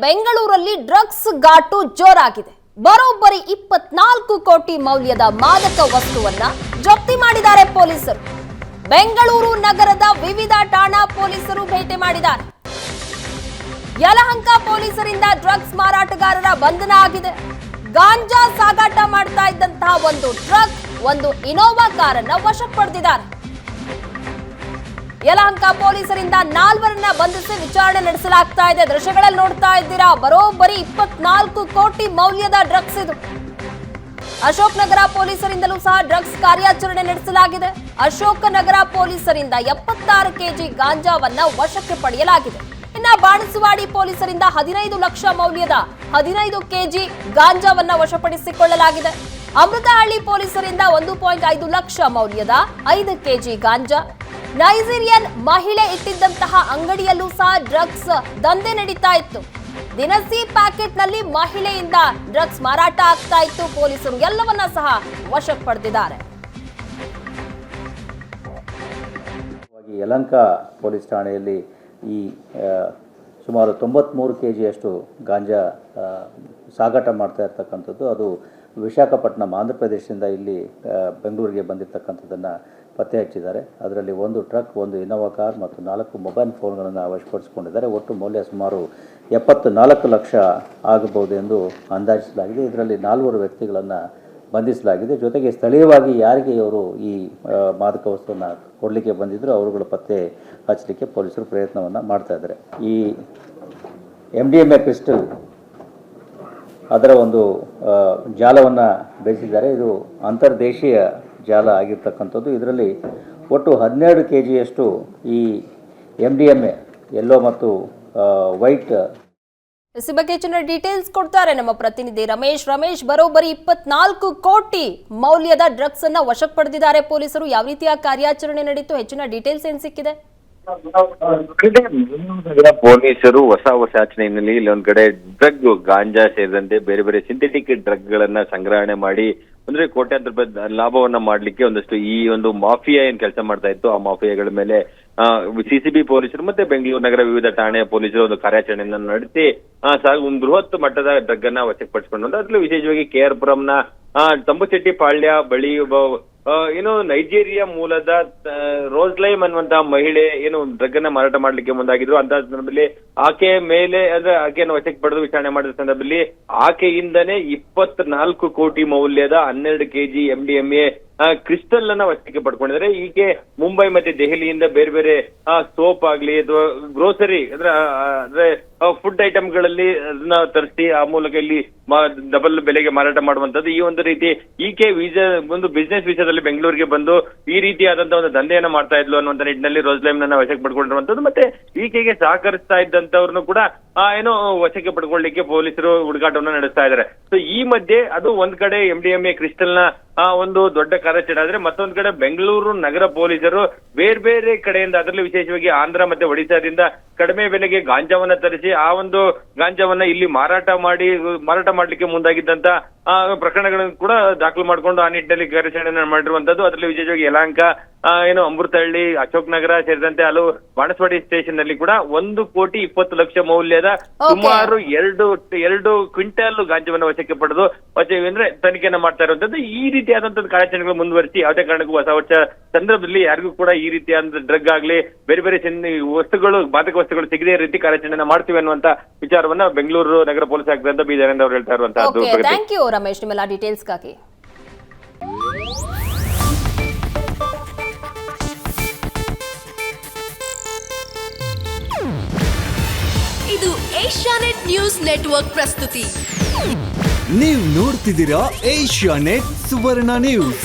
ಬೆಂಗಳೂರಲ್ಲಿ ಡ್ರಗ್ಸ್ ಘಾಟು ಜೋರಾಗಿದೆ. ಬರೋಬ್ಬರಿ 24 ಕೋಟಿ ಮೌಲ್ಯದ ಮಾದಕ ವಸ್ತುವನ್ನ ಜಪ್ತಿ ಮಾಡಿದ್ದಾರೆ ಪೊಲೀಸರು. ಬೆಂಗಳೂರು ನಗರದ ವಿವಿಧ ಠಾಣಾ ಪೊಲೀಸರು ಭೇಟಿ ಮಾಡಿದ್ದಾರೆ. ಯಲಹಂಕ ಪೊಲೀಸರಿಂದ ಡ್ರಗ್ಸ್ ಮಾರಾಟಗಾರರ ಬಂಧನ ಆಗಿದೆ. ಗಾಂಜಾ ಸಾಗಾಟ ಮಾಡ್ತಾ ಇದ್ದಂತಹ ಒಂದು ಟ್ರಕ್, ಒಂದು ಇನೋವಾ ಕಾರನ್ನ ವಶಕ್ಕೆ ಪಡೆದಿದ್ದಾರೆ. ಯಲಹಂಕ ಪೊಲೀಸರಿಂದ 4 ಬಂಧಿಸಿ ವಿಚಾರಣೆ ನಡೆಸಲಾಗ್ತಾ ಇದೆ. ದೃಶ್ಯಗಳಲ್ಲಿ ನೋಡ್ತಾ ಇದ್ದೀರಾ, ಬರೋಬ್ಬರಿ 24 ಕೋಟಿ ಮೌಲ್ಯದ ಡ್ರಗ್ಸ್ ಇದು. ಅಶೋಕ್ ನಗರ ಪೊಲೀಸರಿಂದಲೂ ಸಹ ಡ್ರಗ್ಸ್ ಕಾರ್ಯಾಚರಣೆ ನಡೆಸಲಾಗಿದೆ. ಅಶೋಕ ನಗರ ಪೊಲೀಸರಿಂದ 76 ಕೆಜಿ ಗಾಂಜಾವನ್ನ ವಶಕ್ಕೆ ಪಡೆಯಲಾಗಿದೆ. ಇನ್ನ ಬಾಣಸವಾಡಿ ಪೊಲೀಸರಿಂದ 15 ಲಕ್ಷ ಮೌಲ್ಯದ 15 ಕೆಜಿ ಗಾಂಜಾವನ್ನ ವಶಪಡಿಸಿಕೊಳ್ಳಲಾಗಿದೆ. ಅಮೃತಹಳ್ಳಿ ಪೊಲೀಸರಿಂದ 1.5 ಲಕ್ಷ ಮೌಲ್ಯದ 5 ಕೆಜಿ ಗಾಂಜಾ. ನೈಜೀರಿಯನ್ ಮಹಿಳೆ ಇಟ್ಟಿದ್ದಂತಹ ಅಂಗಡಿಯಲ್ಲೂ ಸಹ ಡ್ರಗ್ಸ್ ದಂಧೆ ನಡೀತಾ ಇತ್ತು. ದಿನಸಿ ಪ್ಯಾಕೆಟ್ ನಲ್ಲಿ ಮಹಿಳೆಯಿಂದ ಡ್ರಗ್ಸ್ ಮಾರಾಟ ಆಗ್ತಾ ಇತ್ತು. ಪೊಲೀಸರು ಎಲ್ಲವನ್ನ ಸಹ ವಶಕ್ಕೆ ಪಡೆದಿದ್ದಾರೆ. ಯಲಹಂಕ ಪೊಲೀಸ್ ಠಾಣೆಯಲ್ಲಿ ಈ ಸುಮಾರು 93 ಕೆಜಿಯಷ್ಟು ಗಾಂಜಾ ಸಾಗಾಟ ಮಾಡ್ತಾ ಇರ್ತಕ್ಕಂಥದ್ದು, ಅದು ವಿಶಾಖಪಟ್ಟಣಂ ಆಂಧ್ರ ಪ್ರದೇಶದಿಂದ ಇಲ್ಲಿ ಬೆಂಗಳೂರಿಗೆ ಬಂದಿರತಕ್ಕಂಥದ್ದನ್ನು ಪತ್ತೆ ಹಚ್ಚಿದ್ದಾರೆ. ಅದರಲ್ಲಿ ಒಂದು ಟ್ರಕ್, ಒಂದು ಇನೋವಾ ಕಾರ್ ಮತ್ತು 4 ಮೊಬೈಲ್ ಫೋನ್ಗಳನ್ನು ವಶಪಡಿಸಿಕೊಂಡಿದ್ದಾರೆ. ಒಟ್ಟು ಮೌಲ್ಯ ಸುಮಾರು 74 ಲಕ್ಷ ಆಗಬಹುದು ಎಂದು ಅಂದಾಜಿಸಲಾಗಿದೆ. ಇದರಲ್ಲಿ 4 ವ್ಯಕ್ತಿಗಳನ್ನು ಬಂಧಿಸಲಾಗಿದೆ. ಜೊತೆಗೆ ಸ್ಥಳೀಯವಾಗಿ ಯಾರಿಗೆ ಇವರು ಈ ಮಾದಕ ವಸ್ತುವನ್ನು ಕೊಡಲಿಕ್ಕೆ ಬಂದಿದ್ದರು ಅವರುಗಳು ಪತ್ತೆ ಹಚ್ಚಲಿಕ್ಕೆ ಪೊಲೀಸರು ಪ್ರಯತ್ನವನ್ನು ಮಾಡ್ತಾ ಇದ್ದಾರೆ. ಈ MDMA ಕ್ರಿಸ್ಟಲ್ ಅದರ ಒಂದು ಜಾಲವನ್ನು ಬೆಳೆಸಿದ್ದಾರೆ. ಇದು ಅಂತರ್ದೇಶೀಯ ಜಾಲ ಆಗಿರ್ತಕ್ಕಂಥದ್ದು. ಇದರಲ್ಲಿ ಒಟ್ಟು 12 ಕೆಜಿಯಷ್ಟು ಈ MDMA ಯೆಲ್ಲೋ ಮತ್ತು ವೈಟ್. ಈ ಬಗ್ಗೆ ಹೆಚ್ಚಿನ ಡೀಟೇಲ್ಸ್ ಕೊಡ್ತಾರೆ ನಮ್ಮ ಪ್ರತಿನಿಧಿ ರಮೇಶ್. ಬರೋಬ್ಬರಿ 24 ಕೋಟಿ ಮೌಲ್ಯದ ಡ್ರಗ್ಸ್ ಅನ್ನ ವಶಕ್ಕೆ ಪಡೆದಿದ್ದಾರೆ ಪೊಲೀಸರು. ಯಾವ ರೀತಿಯ ಕಾರ್ಯಾಚರಣೆ ನಡೀತು, ಹೆಚ್ಚಿನ ಡೀಟೇಲ್ಸ್ ಏನ್ ಸಿಕ್ಕಿದೆ? ಪೊಲೀಸರು ಹೊಸ ಆಚರಣೆಯಲ್ಲಿ ಇಲ್ಲೊಂದ್ ಕಡೆ ಡ್ರಗ್, ಗಾಂಜಾ ಸೇರಿದಂತೆ ಬೇರೆ ಬೇರೆ ಸಿಂಥೆಟಿಕ್ ಡ್ರಗ್ ಗಳನ್ನ ಸಂಗ್ರಹಣೆ ಮಾಡಿ ಅಂದ್ರೆ ಕೋಟ್ಯಾಂತರ ರೂಪಾಯಿ ಲಾಭವನ್ನ ಮಾಡ್ಲಿಕ್ಕೆ ಒಂದಷ್ಟು ಈ ಒಂದು ಮಾಫಿಯಾ ಏನ್ ಕೆಲಸ ಮಾಡ್ತಾ ಇತ್ತು, ಆ ಮಾಫಿಯಾಗಳ ಮೇಲೆ CCB ಪೊಲೀಸರು ಮತ್ತೆ ಬೆಂಗಳೂರು ನಗರ ವಿವಿಧ ಠಾಣೆಯ ಪೊಲೀಸರು ಒಂದು ಕಾರ್ಯಾಚರಣೆಯನ್ನ ನಡೆಸಿ ಒಂದು ಬೃಹತ್ ಮಟ್ಟದ ಡ್ರಗ್ ಅನ್ನ ವಶಪಡಿಸಿಕೊಂಡು, ಅದರಲ್ಲೂ ವಿಶೇಷವಾಗಿ KR ಪುರಂನ ತಂಬುಚೆಟ್ಟಿ ಪಾಳ್ಯ ಬಳಿ ಏನು ನೈಜೀರಿಯಾ ಮೂಲದ ರೋಸ್ಲೈಮ್ ಅನ್ನುವಂತಹ ಮಹಿಳೆ ಏನು ಡ್ರಗ್ ಅನ್ನ ಮಾರಾಟ ಮಾಡ್ಲಿಕ್ಕೆ ಮುಂದಾಗಿದ್ರು. ಅಂತ ಸಂದರ್ಭದಲ್ಲಿ ಆಕೆಯ ಮೇಲೆ ಅಂದ್ರೆ ಆಕೆಯನ್ನು ವಶಕ್ಕೆ ಪಡೆದು ವಿಚಾರಣೆ ಮಾಡಿದ ಸಂದರ್ಭದಲ್ಲಿ ಆಕೆಯಿಂದನೇ 24 ಕೋಟಿ ಮೌಲ್ಯದ 12 ಕೆಜಿ MDMA ಕ್ರಿಸ್ಟಲ್ ಅನ್ನ ವಶಕ್ಕೆ ಪಡ್ಕೊಂಡಿದ್ದಾರೆ. ಈಕೆ ಮುಂಬೈ ಮತ್ತೆ ದೆಹಲಿಯಿಂದ ಬೇರೆ ಬೇರೆ ಸೋಪ್ ಆಗ್ಲಿ ಅಥವಾ ಗ್ರೋಸರಿ ಅಂದ್ರೆ ಫುಡ್ ಐಟಮ್ಗಳಲ್ಲಿ ಅದನ್ನ ತರಿಸಿ ಆ ಮೂಲಕ ಇಲ್ಲಿ ಡಬಲ್ ಬೆಲೆಗೆ ಮಾರಾಟ ಮಾಡುವಂತದ್ದು. ಈ ಒಂದು ರೀತಿ ಈಕೆ ಒಂದು ಬಿಸ್ನೆಸ್ ವಿಷಯದಲ್ಲಿ ಬೆಂಗಳೂರಿಗೆ ಬಂದು ಈ ರೀತಿಯಾದಂತಹ ಒಂದು ದಂಧೆಯನ್ನ ಮಾಡ್ತಾ ಇದ್ಲು ಅನ್ನುವಂತ ನಿಟ್ಟಿನಲ್ಲಿ ರೋಸ್ಲೈಮ್ ನನ್ನ ವಶಕ್ಕೆ ಪಡ್ಕೊಂಡಿರುವಂತದ್ದು. ಮತ್ತೆ ಈಕೆಗೆ ಸಹಕರಿಸ್ತಾ ಇದ್ದಂತವ್ರನ್ನು ಕೂಡ ಏನೋ ವಶಕ್ಕೆ ಪಡ್ಕೊಳ್ಳಿಕ್ಕೆ ಪೊಲೀಸರು ಹುಡುಕಾಟವನ್ನು ನಡೆಸ್ತಾ ಇದ್ದಾರೆ. ಸೊ ಈ ಮಧ್ಯೆ ಅದು ಒಂದ್ ಕಡೆ MDMA ಕ್ರಿಸ್ಟಲ್ ನ ಒಂದು ದೊಡ್ಡ ಕಾರ್ಯಾಚರಣೆ ಆದ್ರೆ, ಮತ್ತೊಂದ್ ಕಡೆ ಬೆಂಗಳೂರು ನಗರ ಪೊಲೀಸರು ಬೇರೆ ಬೇರೆ ಕಡೆಯಿಂದ, ಅದರಲ್ಲಿ ವಿಶೇಷವಾಗಿ ಆಂಧ್ರ ಮತ್ತೆ ಒಡಿಶಾದಿಂದ ಕಡಿಮೆ ಬೆಲೆಗೆ ಗಾಂಜಾವನ್ನ ತರಿಸಿ ಆ ಒಂದು ಗಾಂಜಾವನ್ನ ಇಲ್ಲಿ ಮಾರಾಟ ಮಾಡ್ಲಿಕ್ಕೆ ಮುಂದಾಗಿದ್ದಂತ ಪ್ರಕರಣಗಳನ್ನು ಕೂಡ ದಾಖಲು ಮಾಡಿಕೊಂಡು ಆ ನಿಟ್ಟಿನಲ್ಲಿ ಕಾರ್ಯಾಚರಣೆ ಮಾಡಿರುವಂತದ್ದು. ಅದರಲ್ಲಿ ವಿಶೇಷವಾಗಿ ಯಲಹಂಕ, ಅಮೃತಹಳ್ಳಿ, ಅಶೋಕ್ ನಗರ ಸೇರಿದಂತೆ ಹಲವು ಬಾಣಸವಾಡಿ ಸ್ಟೇಷನ್ ನಲ್ಲಿ ಕೂಡ 1.20 ಲಕ್ಷ ಮೌಲ್ಯದ ಸುಮಾರು 2 ಕ್ವಿಂಟಾಲ್ ಗಾಂಜಾವನ್ನ ವಶಕ್ಕೆ ಪಡೆದು ಅಂದ್ರೆ ತನಿಖೆಯನ್ನ ಮಾಡ್ತಾ ಇರುವಂತದ್ದು. ಈ ರೀತಿಯಾದಂತಹ ಕಾರ್ಯಾಚರಣೆಗಳು ಮುಂದುವರಿಸಿ ಯಾವುದೇ ಕಾರಣಕ್ಕೂ ಹೊಸ ವರ್ಷ ಸಂದರ್ಭದಲ್ಲಿ ಯಾರಿಗೂ ಕೂಡ ಈ ರೀತಿಯಾದ ಡ್ರಗ್ ಆಗ್ಲಿ ಬೇರೆ ಬೇರೆ ವಸ್ತುಗಳು, ಮಾದಕ ವಸ್ತುಗಳು ಸಿಗದೇ ರೀತಿ ಕಾರ್ಯಾಚರಣೆ ಮಾಡ್ತೀವಿ ಅನ್ನುವಂತ ವಿಚಾರವನ್ನ ಬೆಂಗಳೂರು ನಗರ ಪೊಲೀಸ್ ಆಯುಕ್ತ ಬಿ ಜಯನಂದ್ ಅವರು ಹೇಳ್ತಾ ಇರುವಂತದ್ದು. ಥ್ಯಾಂಕ್ ಯು ರಮೇಶ್, ನಿಮ್ಮೆಲ್ಲ ಡೀಟೇಲ್ಸ್ಗಾಗಿ. ಇದು ಏಷ್ಯಾನೆಟ್ ನ್ಯೂಸ್ ನೆಟ್ವರ್ಕ್ ಪ್ರಸ್ತುತಿ. ನೀವು ನೋಡ್ತಿದ್ದೀರಾ ಏಷ್ಯಾನೆಟ್ ಸುವರ್ಣ ನ್ಯೂಸ್.